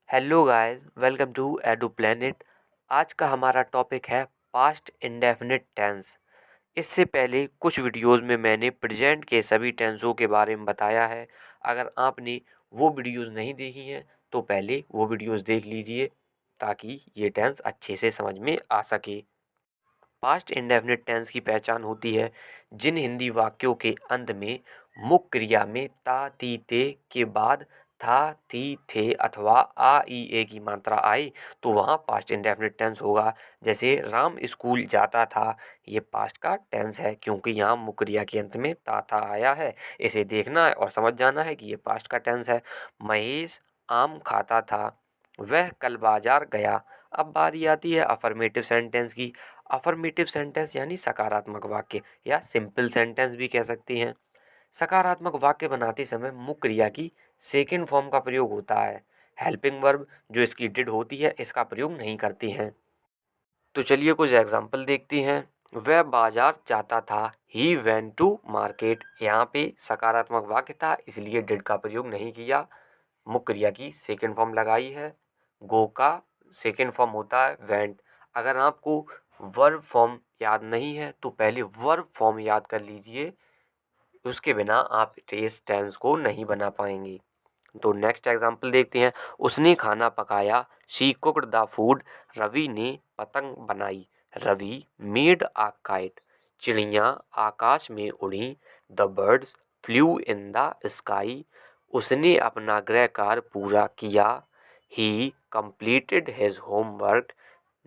Hello guys, welcome to Edu Planet. आज का हमारा टॉपिक है पास्ट इंडेफिनिट टेंस। इससे पहले कुछ वीडियोस में मैंने प्रेजेंट के सभी टेंसों के बारे में बताया है। अगर आपने वो वीडियोस नहीं देखी हैं तो पहले वो वीडियोस देख लीजिए ताकि ये टेंस अच्छे से समझ में आ सके। पास्ट इंडेफिनिट टेंस की पहचान होती है जिन हिंदी वाक्यों के अंत में मुख्य क्रिया में ता ती ते के बाद था थी थे अथवा आ ई ए की मात्रा आई तो वहाँ पास्ट इंडेफिनिट टेंस होगा। जैसे राम स्कूल जाता था, ये पास्ट का टेंस है क्योंकि यहाँ मुख्य क्रिया के अंत में ता था आया है। इसे देखना है और समझ जाना है कि ये पास्ट का टेंस है। महेश आम खाता था, वह कल बाजार गया। अब बारी आती है अफर्मेटिव सेंटेंस की। अफर्मेटिव सेंटेंस यानी सकारात्मक वाक्य या सिंपल सेंटेंस भी कह सकते हैं। सकारात्मक वाक्य बनाते समय मुख्य क्रिया की सेकंड फॉर्म का प्रयोग होता है। हेल्पिंग वर्ब जो इसकी डिड होती है इसका प्रयोग नहीं करते हैं। तो चलिए कुछ एग्जाम्पल देखते हैं। वह बाजार जाता था, ही वेंट टू मार्केट। यहाँ पे सकारात्मक वाक्य था इसलिए डिड का प्रयोग नहीं किया, मुख्य क्रिया की सेकंड फॉर्म लगाई है। गो का सेकंड फॉर्म होता है वेंट। अगर आपको वर्ब फॉर्म याद नहीं है तो पहले वर्ब फॉर्म याद कर लीजिए, उसके बिना आप इस टेंस को नहीं बना पाएंगे। तो नेक्स्ट एग्जाम्पल देखते हैं। उसने खाना पकाया, she cooked the food. Ravi ने पतंग बनाई, रवि मेड अ काइट। चिड़ियाँ आकाश में उड़ी, the birds flew in the sky. उसने अपना गृह कार्य पूरा किया, he completed his homework.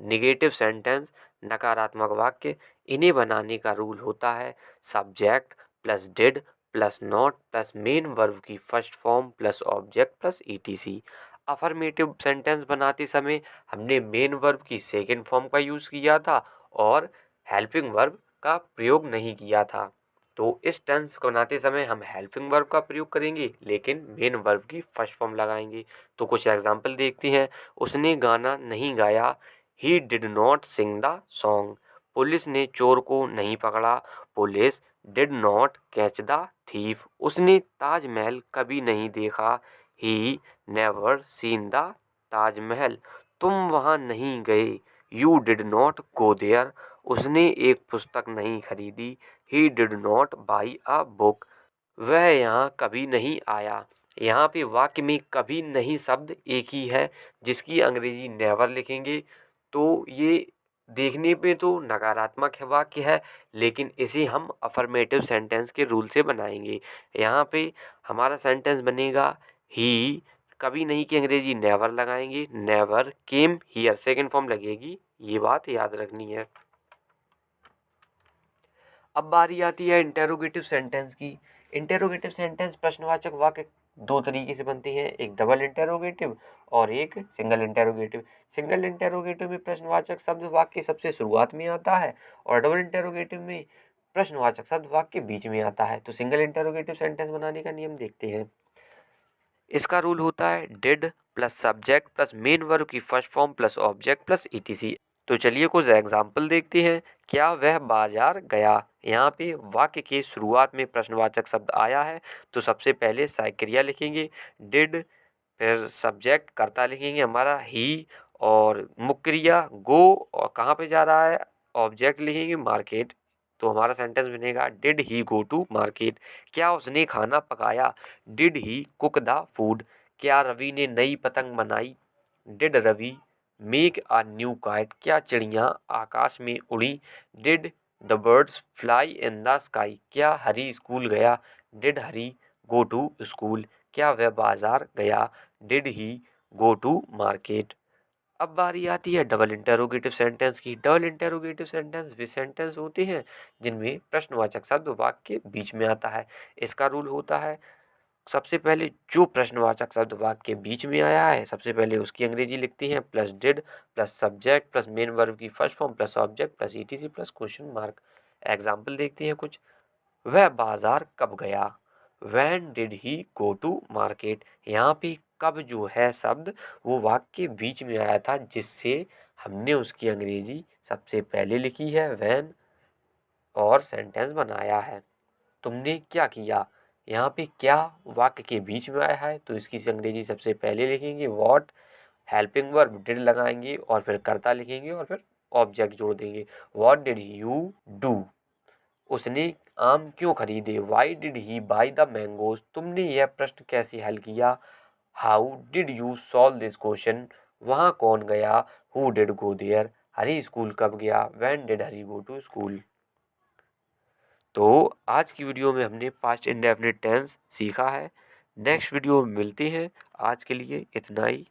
Negative sentence नकारात्मक वाक्य, इन्हें बनाने का रूल होता है subject plus did plus not plus main verb की first form plus object plus etc. Affirmative sentence बनाते समय हमने मेन वर्ब की सेकंड फॉर्म का यूज़ किया था और हेल्पिंग वर्ब का प्रयोग नहीं किया था। तो इस टेंस को बनाते समय हम हेल्पिंग वर्ब का प्रयोग करेंगे लेकिन मेन वर्ब की फर्स्ट फॉर्म लगाएंगे। तो कुछ एग्जाम्पल देखते हैं। उसने गाना नहीं गाया, he did not Singh the song. Police ने चोर को नहीं पकड़ा, police did not catch the thief. उसने ताजमहल कभी नहीं देखा, he never seen the Taj Mahal. तुम वहाँ नहीं गए, you did not go there. उसने एक पुस्तक नहीं खरीदी, he did not by a book. वह यहाँ कभी नहीं आया। यहाँ पे वाक्य में कभी नहीं शब्द एक ही है जिसकी अंग्रेजी नेवर लिखेंगे तो ये देखने पे तो नकारात्मक है वाक्य है, लेकिन इसे हम अफर्मेटिव सेंटेंस के रूल से बनाएंगे। यहाँ पे हमारा सेंटेंस बनेगा ही, कभी नहीं की अंग्रेजी नेवर लगाएंगे, never came here second form लगेगी, ये बात याद रखनी है। अब बारी आती है इंटेरोगेटिव सेंटेंस की। इंटेरोगेटिव सेंटेंस प्रश्नवाचक वाक्य दो तरीके से बनते हैं, एक डबल इंटेरोगेटिव और एक सिंगल इंटेरोगेटिव। सिंगल इंटेरोगेटिव में प्रश्नवाचक शब्द वाक्य सबसे शुरुआत में आता है और डबल इंटेरोगेटिव में प्रश्नवाचक शब्द वाक्य बीच में आता है। तो सिंगल इंटेरोगेटिव सेंटेंस बनाने का नियम देखते हैं। इसका रूल होता है did plus subject plus main verb की first form plus object plus etc. तो चलिए कुछ एग्जाम्पल देखते हैं। क्या वह बाजार गया, यहाँ पे वाक्य के शुरुआत में प्रश्नवाचक शब्द आया है तो सबसे पहले सहायक क्रिया लिखेंगे डिड, फिर सब्जेक्ट कर्ता लिखेंगे हमारा ही और मुख्य क्रिया गो और कहाँ पे जा रहा है ऑब्जेक्ट लिखेंगे मार्केट। तो हमारा सेंटेंस बनेगा did he go to market. क्या उसने खाना पकाया, did he cook the food. क्या रवि ने नई पतंग बनाई, did Ravi make a new kite. क्या चिड़ियाँ आकाश में उड़ी, did the birds fly in the sky. क्या हरी स्कूल गया, did Hari go to school. क्या वह बाजार गया, did he go to market. अब बारी आती है डबल इंटेरोगेटिव सेंटेंस की। डबल इंटेरोगेटिव सेंटेंस वे सेंटेंस होते हैं जिनमें प्रश्नवाचक शब्द वाक्य के बीच में आता है। इसका रूल होता है सबसे पहले जो प्रश्नवाचक शब्द वाक्य के बीच में आया है सबसे पहले उसकी अंग्रेजी लिखती हैं plus did plus subject plus main verb की first form plus object plus etc plus question mark. Example देखते हैं कुछ। वह बाजार कब गया, when did he go to market. यहाँ पे कब जो है शब्द वो वाक्य के बीच में आया था जिससे हमने उसकी अंग्रेजी सबसे पहले लिखी है व्हेन और सेंटेंस बनाया है। तुमने क्या किया, यहाँ पे क्या वाक्य के बीच में आया है तो इसकी अंग्रेजी सबसे पहले लिखेंगे व्हाट हेल्पिंग वर्ब डिड लगाएंगे और फिर कर्ता लिखेंगे और फिर ऑब्जेक्ट जोड़ देंगे। व्हाट डिड यू डू, उसने आम क्यों खरीदे। Why did he buy the mangoes, तुमने यह प्रश्न कैसे हल किया। How did you solve this question, वहाँ कौन गया। Who did go there, Hari school कब गया। When did Hari go to school. तो आज की वीडियो में हमने पास्ट इंडेफिनिट टेंस सीखा है। नेक्स्ट वीडियो में मिलते हैं, आज के लिए इतना ही।